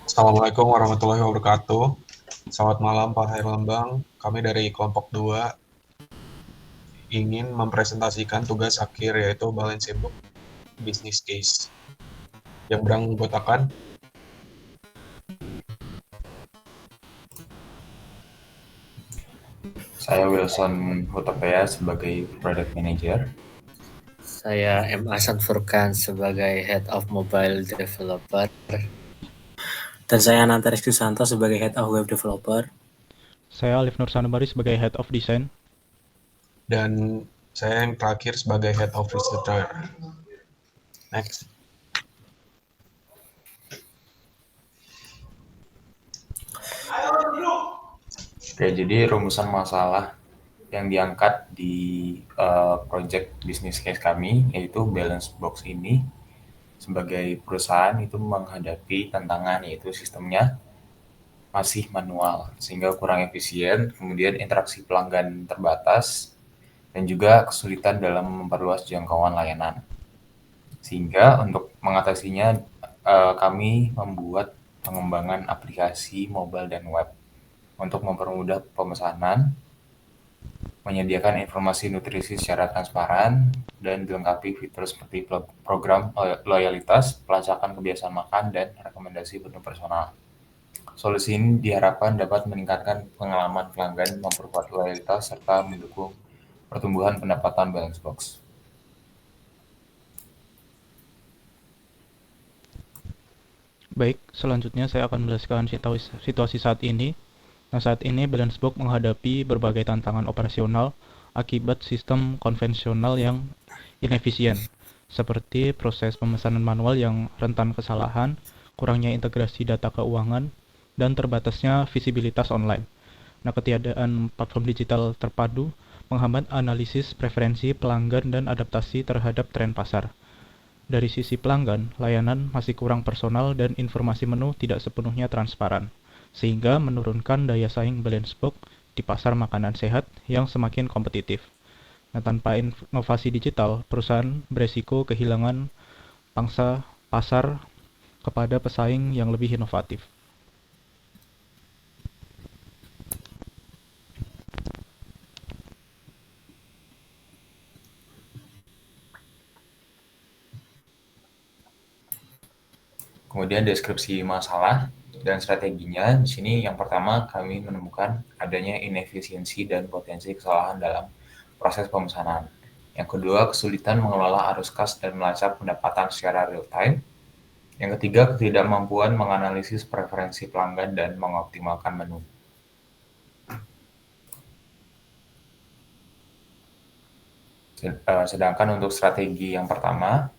Assalamualaikum warahmatullahi wabarakatuh. Selamat malam Pak Herlambang. Kami dari kelompok 2 ingin mempresentasikan tugas akhir yaitu balance book business case yang beranggotakan Saya Wilson Hutapea sebagai Product Manager. Saya M. Hasan Furkan sebagai Head of Mobile Developer. Dan saya Ananta Rizky Santo sebagai Head of Web Developer. Saya Alif Nur Sanubari sebagai Head of Design. dan saya yang terakhir sebagai Head of Researcher. Next. Oke, jadi rumusan masalah yang diangkat di project business case kami yaitu balance box ini sebagai perusahaan itu menghadapi tantangan yaitu sistemnya masih manual sehingga kurang efisien, kemudian interaksi pelanggan terbatas dan juga kesulitan dalam memperluas jangkauan layanan. Sehingga untuk mengatasinya kami membuat pengembangan aplikasi mobile dan web untuk mempermudah pemesanan, menyediakan informasi nutrisi secara transparan, dan dilengkapi fitur seperti program loyalitas, pelacakan kebiasaan makan, dan rekomendasi menu personal. Solusi ini diharapkan dapat meningkatkan pengalaman pelanggan, memperkuat loyalitas, serta mendukung pertumbuhan pendapatan balance box. Baik, selanjutnya saya akan menjelaskan situasi saat ini. Nah, saat ini Balance Box menghadapi berbagai tantangan operasional akibat sistem konvensional yang inefisien, seperti proses pemesanan manual yang rentan kesalahan, kurangnya integrasi data keuangan, dan terbatasnya visibilitas online. Nah, ketiadaan platform digital terpadu menghambat analisis preferensi pelanggan dan adaptasi terhadap tren pasar. Dari sisi pelanggan, layanan masih kurang personal dan informasi menu tidak sepenuhnya transparan, sehingga menurunkan daya saing balance box di pasar makanan sehat yang semakin kompetitif. Nah, tanpa inovasi digital, perusahaan beresiko kehilangan pangsa pasar kepada pesaing yang lebih inovatif. Kemudian deskripsi masalah dan strateginya. Di sini yang pertama kami menemukan adanya inefisiensi dan potensi kesalahan dalam proses pemesanan. Yang kedua, kesulitan mengelola arus kas dan melacak pendapatan secara real time. Yang ketiga, ketidakmampuan menganalisis preferensi pelanggan dan mengoptimalkan menu. Sedangkan untuk strategi yang pertama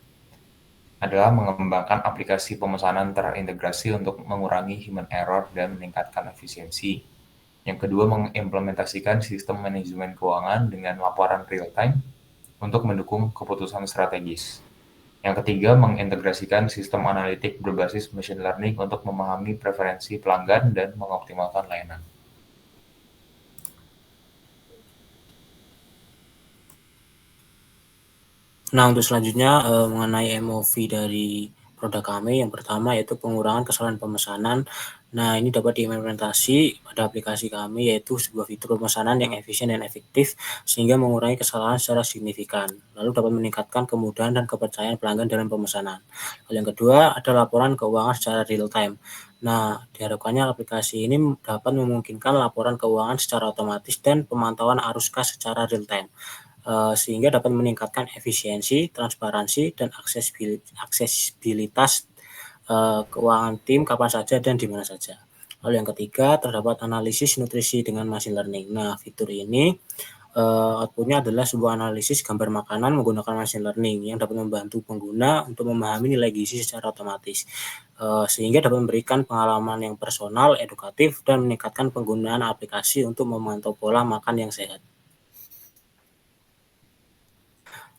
adalah mengembangkan aplikasi pemesanan terintegrasi untuk mengurangi human error dan meningkatkan efisiensi. Yang kedua, mengimplementasikan sistem manajemen keuangan dengan laporan real time untuk mendukung keputusan strategis. Yang ketiga, mengintegrasikan sistem analitik berbasis machine learning untuk memahami preferensi pelanggan dan mengoptimalkan layanan. Nah, untuk selanjutnya mengenai MOV dari produk kami, yang pertama yaitu pengurangan kesalahan pemesanan. Nah, ini dapat diimplementasi pada aplikasi kami, yaitu sebuah fitur pemesanan yang efisien dan efektif sehingga mengurangi kesalahan secara signifikan. Lalu dapat meningkatkan kemudahan dan kepercayaan pelanggan dalam pemesanan. Lalu yang kedua ada laporan keuangan secara real time. Nah, diharapkannya aplikasi ini dapat memungkinkan laporan keuangan secara otomatis dan pemantauan arus kas secara real time. Sehingga dapat meningkatkan efisiensi, transparansi, dan aksesibilitas keuangan tim kapan saja dan di mana saja. Lalu yang ketiga, terdapat analisis nutrisi dengan machine learning. Nah, fitur ini outputnya adalah sebuah analisis gambar makanan menggunakan machine learning yang dapat membantu pengguna untuk memahami nilai gizi secara otomatis, sehingga dapat memberikan pengalaman yang personal, edukatif, dan meningkatkan penggunaan aplikasi untuk memantau pola makan yang sehat.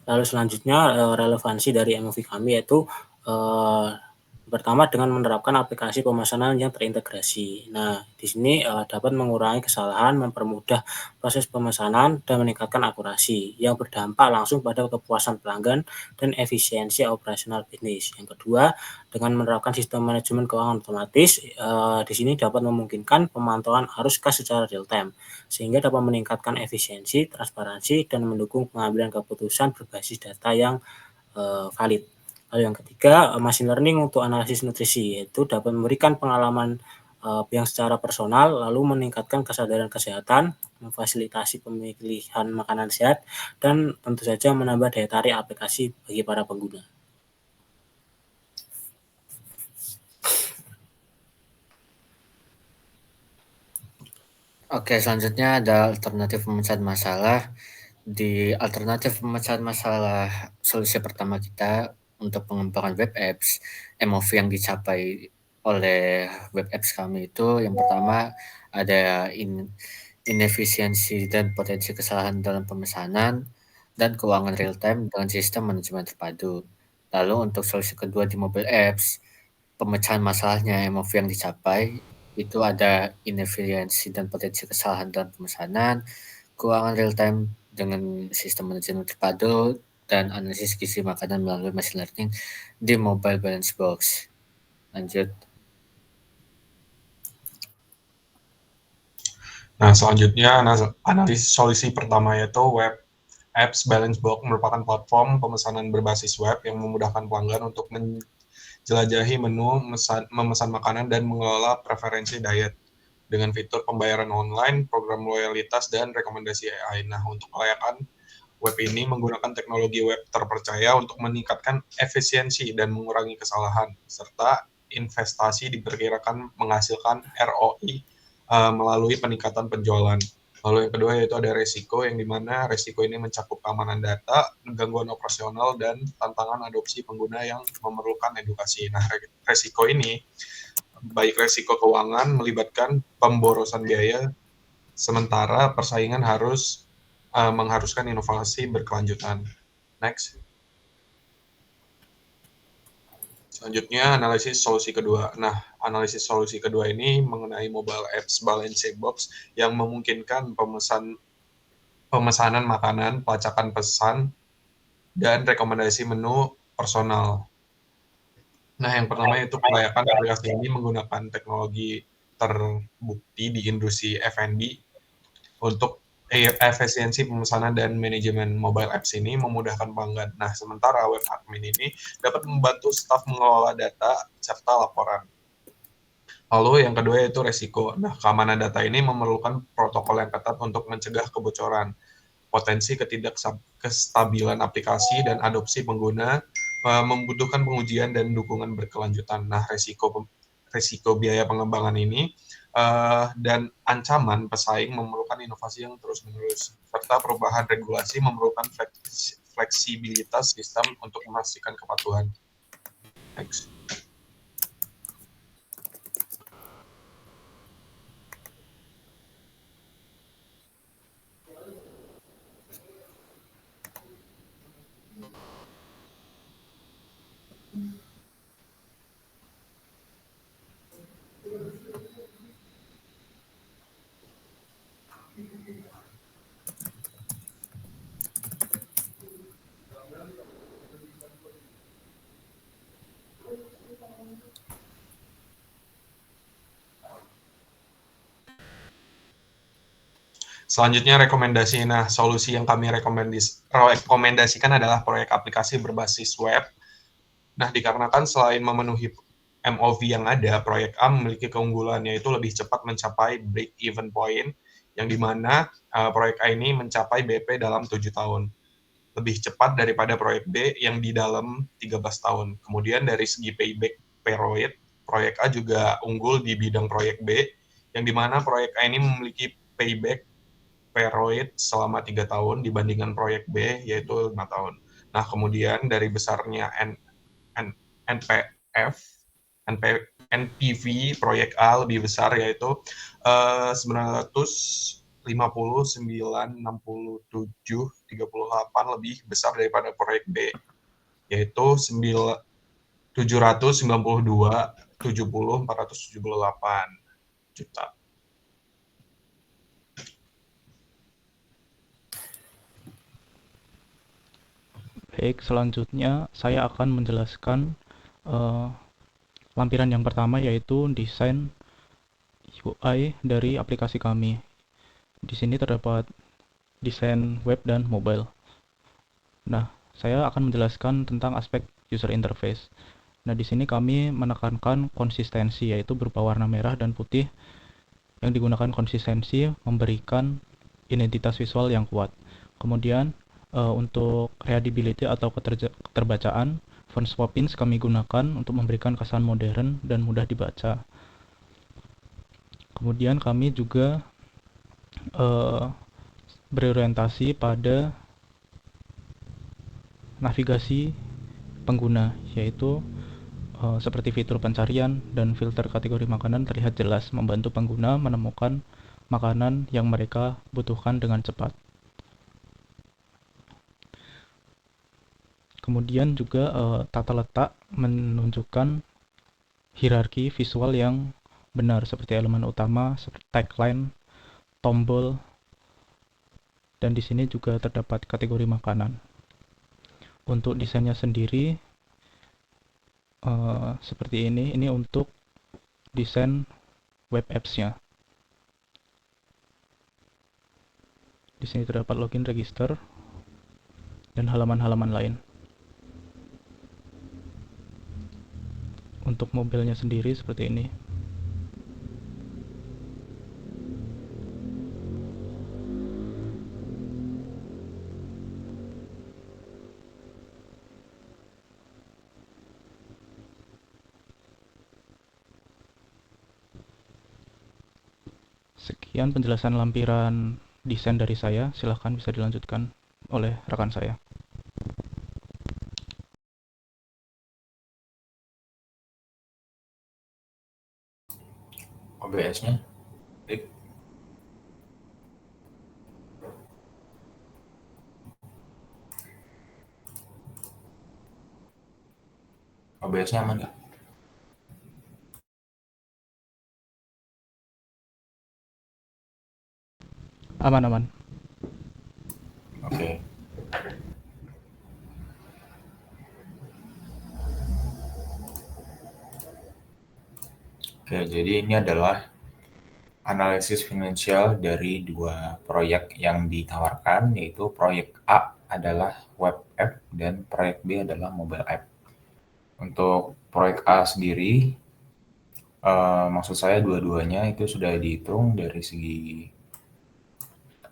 Lalu selanjutnya relevansi dari MOV kami yaitu Pertama, dengan menerapkan aplikasi pemesanan yang terintegrasi. Nah, di sini dapat mengurangi kesalahan, mempermudah proses pemesanan, dan meningkatkan akurasi yang berdampak langsung pada kepuasan pelanggan dan efisiensi operasional bisnis. Yang kedua, dengan menerapkan sistem manajemen keuangan otomatis, di sini dapat memungkinkan pemantauan arus kas secara real time, sehingga dapat meningkatkan efisiensi, transparansi, dan mendukung pengambilan keputusan berbasis data yang valid. Lalu yang ketiga, machine learning untuk analisis nutrisi, yaitu dapat memberikan pengalaman yang secara personal, lalu meningkatkan kesadaran kesehatan, memfasilitasi pemilihan makanan sehat, dan tentu saja menambah daya tarik aplikasi bagi para pengguna. Oke, selanjutnya ada alternatif pemecahan masalah. Di alternatif pemecahan masalah, solusi pertama kita untuk pengembangan web apps, MOV yang dicapai oleh web apps kami itu yang pertama ada inefisiensi dan potensi kesalahan dalam pemesanan dan keuangan real time dengan sistem manajemen terpadu. Lalu untuk solusi kedua di mobile apps, pemecahan masalahnya MOV yang dicapai itu ada inefisiensi dan potensi kesalahan dalam pemesanan, keuangan real time dengan sistem manajemen terpadu, dan analisis gizi makanan melalui machine learning di mobile balance box. Lanjut. Nah, selanjutnya analisis solusi pertama yaitu web apps balance box merupakan platform pemesanan berbasis web yang memudahkan pelanggan untuk menjelajahi menu, memesan makanan, dan mengelola preferensi diet dengan fitur pembayaran online, program loyalitas, dan rekomendasi AI. Nah, untuk kelayakan web ini menggunakan teknologi web terpercaya untuk meningkatkan efisiensi dan mengurangi kesalahan, serta investasi diperkirakan menghasilkan ROI melalui peningkatan penjualan. Lalu yang kedua yaitu ada resiko, yang dimana resiko ini mencakup keamanan data, gangguan operasional, dan tantangan adopsi pengguna yang memerlukan edukasi. Nah, resiko ini baik resiko keuangan melibatkan pemborosan biaya, sementara persaingan harus mengharuskan inovasi berkelanjutan. Next. Selanjutnya, analisis solusi kedua. Nah, analisis solusi kedua ini mengenai mobile apps balance box yang memungkinkan pemesanan makanan, pelacakan pesan, dan rekomendasi menu personal. Nah, yang pertama itu kelayakan aplikasi ini menggunakan teknologi terbukti di industri F&B untuk efisiensi pemesanan dan manajemen mobile apps ini memudahkan pelanggan. Nah, sementara web admin ini dapat membantu staf mengelola data serta laporan. Lalu yang kedua yaitu resiko. Nah, keamanan data ini memerlukan protokol yang ketat untuk mencegah kebocoran, potensi kestabilan aplikasi, dan adopsi pengguna membutuhkan pengujian dan dukungan berkelanjutan. Nah, resiko biaya pengembangan ini dan ancaman pesaing memerlukan inovasi yang terus-menerus, serta perubahan regulasi memerlukan fleksibilitas sistem untuk memastikan kepatuhan. Next. Selanjutnya rekomendasi. Nah, solusi yang kami rekomendasikan adalah proyek aplikasi berbasis web. Nah, dikarenakan selain memenuhi MOV yang ada, proyek A memiliki keunggulan yaitu lebih cepat mencapai break-even point, yang dimana proyek A ini mencapai BP dalam 7 tahun. Lebih cepat daripada proyek B yang di dalam 13 tahun. Kemudian dari segi payback period, proyek A juga unggul di bidang proyek B, yang dimana proyek A ini memiliki payback period selama 3 tahun dibandingkan proyek B yaitu 5 tahun. Nah, kemudian dari besarnya NPV proyek A lebih besar yaitu 959,67,38 lebih besar daripada proyek B yaitu 9 792.70.478 juta. Baik, selanjutnya saya akan menjelaskan lampiran yang pertama, yaitu desain UI dari aplikasi kami. Di sini terdapat desain web dan mobile. Nah, saya akan menjelaskan tentang aspek user interface. Nah, di sini kami menekankan konsistensi, yaitu berupa warna merah dan putih yang digunakan konsistensi memberikan identitas visual yang kuat. Kemudian untuk readability atau keterbacaan, font swap-ins kami gunakan untuk memberikan kesan modern dan mudah dibaca. Kemudian kami juga berorientasi pada navigasi pengguna, yaitu seperti fitur pencarian dan filter kategori makanan terlihat jelas, membantu pengguna menemukan makanan yang mereka butuhkan dengan cepat. Kemudian juga tata letak menunjukkan hierarki visual yang benar, seperti elemen utama, seperti tagline, tombol, dan di sini juga terdapat kategori makanan. Untuk desainnya sendiri seperti ini untuk desain web apps-nya. Di sini terdapat login, register, dan halaman-halaman lain. Untuk mobilenya sendiri seperti ini. Sekian penjelasan lampiran desain dari saya. Silahkan bisa dilanjutkan oleh rekan saya. OBS-nya. OBS-nya aman nggak? Aman. Oke. Oke, jadi ini adalah analisis finansial dari dua proyek yang ditawarkan, yaitu proyek A adalah web app dan proyek B adalah mobile app. Untuk proyek A sendiri, maksud saya dua-duanya itu sudah dihitung dari segi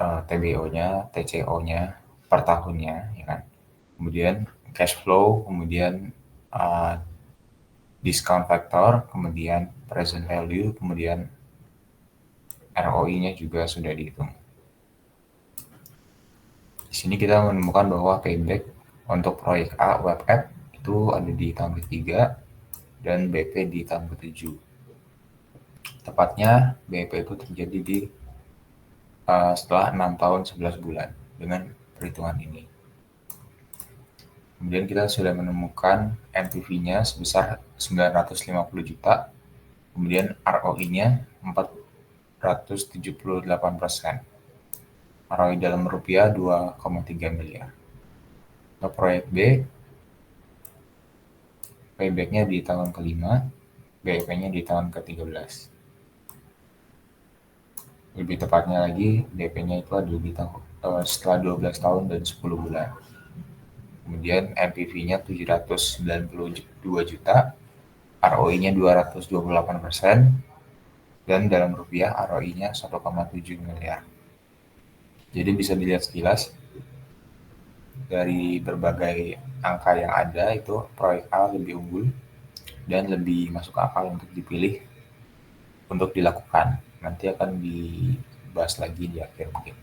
TBO-nya, TCO-nya per tahunnya, ya kan. Kemudian cash flow, kemudian discount factor, kemudian present value, kemudian ROI-nya juga sudah dihitung. Di sini kita menemukan bahwa payback untuk proyek A web app itu ada di tahun ketiga dan BP di tahun ke-7. Tepatnya BP itu terjadi di setelah 6 tahun 11 bulan dengan perhitungan ini. Kemudian kita sudah menemukan NPV-nya sebesar 950 juta, kemudian ROI-nya 478%. ROI dalam rupiah 2,3 miliar. Untuk proyek B, payback-nya di tahun ke-5, BEP-nya di tahun ke-13. Lebih tepatnya lagi, DP-nya itu ada di setelah 12 tahun dan 10 bulan. Kemudian NPV-nya 792 juta, ROI-nya 228%, dan dalam rupiah ROI-nya 1,7 miliar. Jadi bisa dilihat sekilas dari berbagai angka yang ada, itu proyek A lebih unggul dan lebih masuk akal untuk dipilih untuk dilakukan. Nanti akan dibahas lagi di akhir mungkin.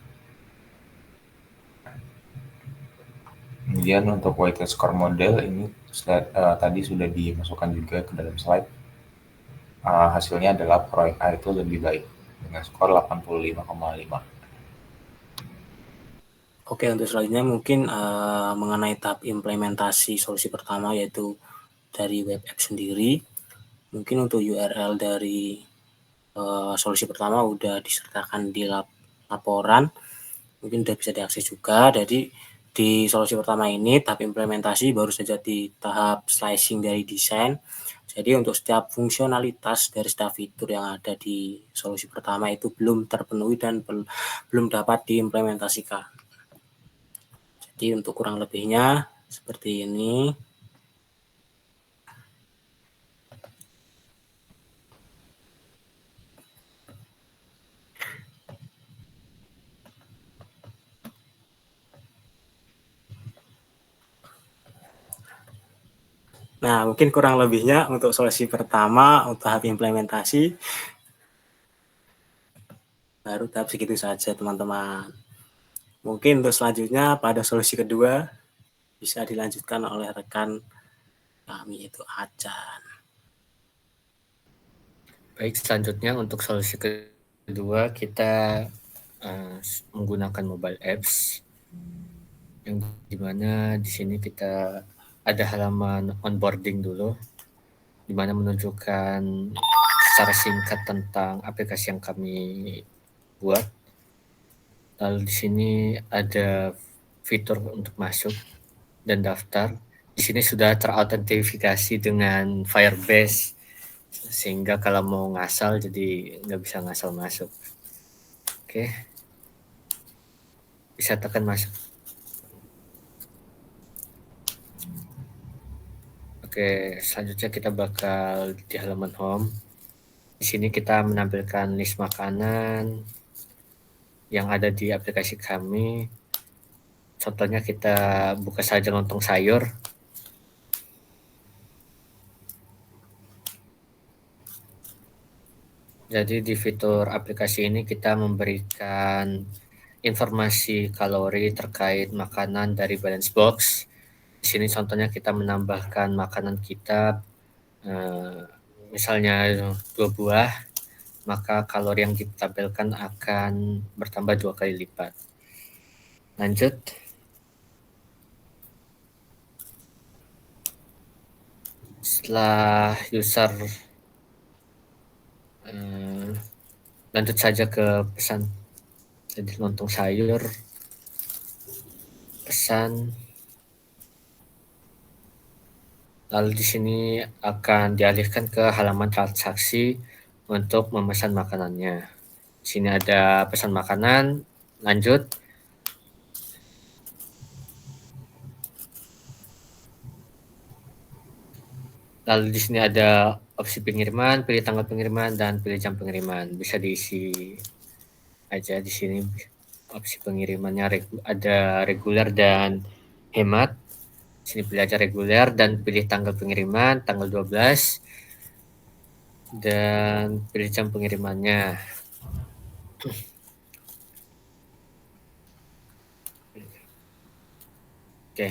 Kemudian untuk weighted score model ini tadi sudah dimasukkan juga ke dalam slide. Hasilnya adalah proyek A itu lebih baik dengan skor 85,5. Oke, untuk selanjutnya mungkin mengenai tahap implementasi solusi pertama, yaitu dari web app sendiri. Mungkin untuk URL dari solusi pertama udah disertakan di laporan, mungkin udah bisa diakses juga. Jadi di solusi pertama ini tahap implementasi baru saja di tahap slicing dari desain. Jadi untuk setiap fungsionalitas dari setiap fitur yang ada di solusi pertama itu belum terpenuhi dan belum dapat diimplementasikan. Jadi untuk kurang lebihnya seperti ini. Nah, mungkin kurang lebihnya untuk solusi pertama, untuk tahap implementasi, baru tahap segitu saja, teman-teman. Mungkin untuk selanjutnya pada solusi kedua, bisa dilanjutkan oleh rekan kami, itu Acan. Baik, selanjutnya untuk solusi kedua kita menggunakan mobile apps, yang dimana di sini kita ada halaman onboarding dulu, di mana menunjukkan secara singkat tentang aplikasi yang kami buat. Lalu di sini ada fitur untuk masuk dan daftar. Di sini sudah terautentikasi dengan Firebase, sehingga kalau mau ngasal jadi nggak bisa ngasal masuk. Oke, bisa tekan masuk. Oke, selanjutnya kita bakal di halaman home. Di sini kita menampilkan list makanan yang ada di aplikasi kami. Contohnya kita buka saja lontong sayur. Jadi di fitur aplikasi ini kita memberikan informasi kalori terkait makanan dari balance box. Di sini contohnya kita menambahkan makanan kita, misalnya 2 buah, maka kalori yang ditampilkan akan bertambah 2 kali lipat. Lanjut. Setelah user lanjut saja ke pesan. Jadi lontong sayur, pesan. Lalu di sini akan dialihkan ke halaman transaksi untuk memesan makanannya. Di sini ada pesan makanan, lanjut. Lalu di sini ada opsi pengiriman, pilih tanggal pengiriman dan pilih jam pengiriman. Bisa diisi aja di sini. Opsi pengirimannya ada reguler dan hemat. Di sini pilih aja reguler dan pilih tanggal pengiriman, tanggal 12, dan pilih jam pengirimannya. Oke.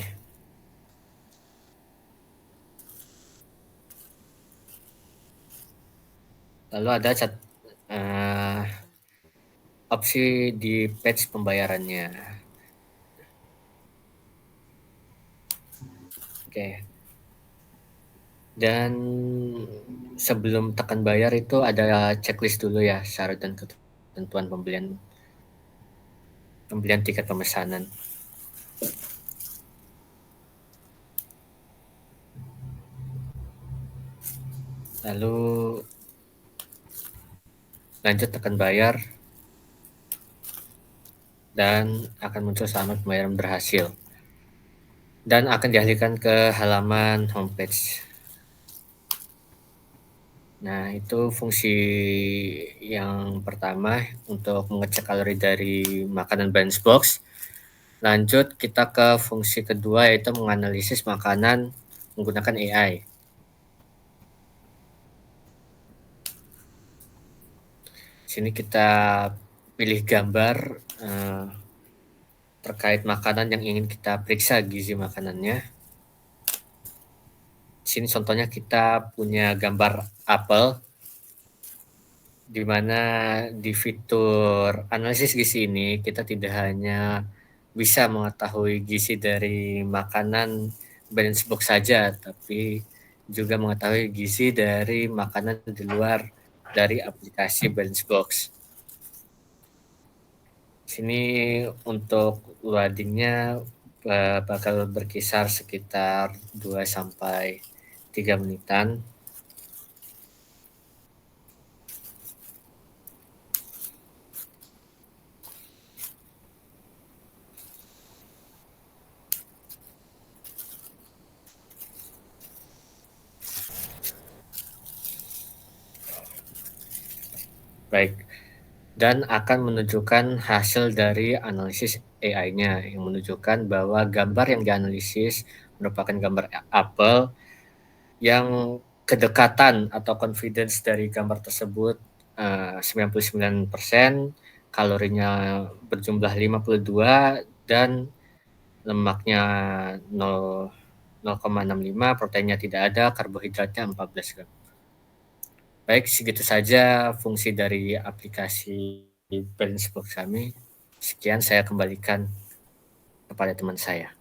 Lalu ada opsi di page pembayarannya. Oke. Dan sebelum tekan bayar itu ada checklist dulu ya, syarat dan ketentuan pembelian tiket pemesanan. Lalu lanjut tekan bayar dan akan muncul selamat pembayaran berhasil. Dan akan dialihkan ke halaman homepage. Nah, itu fungsi yang pertama untuk mengecek kalori dari makanan balance box. Lanjut kita ke fungsi kedua, yaitu menganalisis makanan menggunakan AI. Sini kita pilih gambar terkait makanan yang ingin kita periksa gizi makanannya. Di sini contohnya kita punya gambar apel, di mana di fitur analisis gizi ini kita tidak hanya bisa mengetahui gizi dari makanan balance box saja, tapi juga mengetahui gizi dari makanan di luar dari aplikasi Balance Box. Sini untuk loadingnya bakal berkisar sekitar 2 sampai 3 menitan. Baik, dan akan menunjukkan hasil dari analisis AI-nya yang menunjukkan bahwa gambar yang dianalisis merupakan gambar apel yang kedekatan atau confidence dari gambar tersebut 99%, kalorinya berjumlah 52 dan lemaknya 0,65, proteinnya tidak ada, karbohidratnya 14 gram. Baik, segitu saja fungsi dari aplikasi Balance Box kami. Sekian, saya kembalikan kepada teman saya.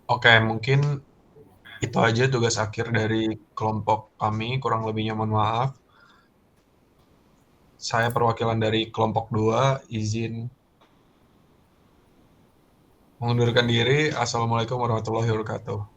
Oke, mungkin itu aja tugas akhir dari kelompok kami, kurang lebihnya mohon maaf. Saya perwakilan dari kelompok 2, izin mengundurkan diri. Assalamualaikum warahmatullahi wabarakatuh.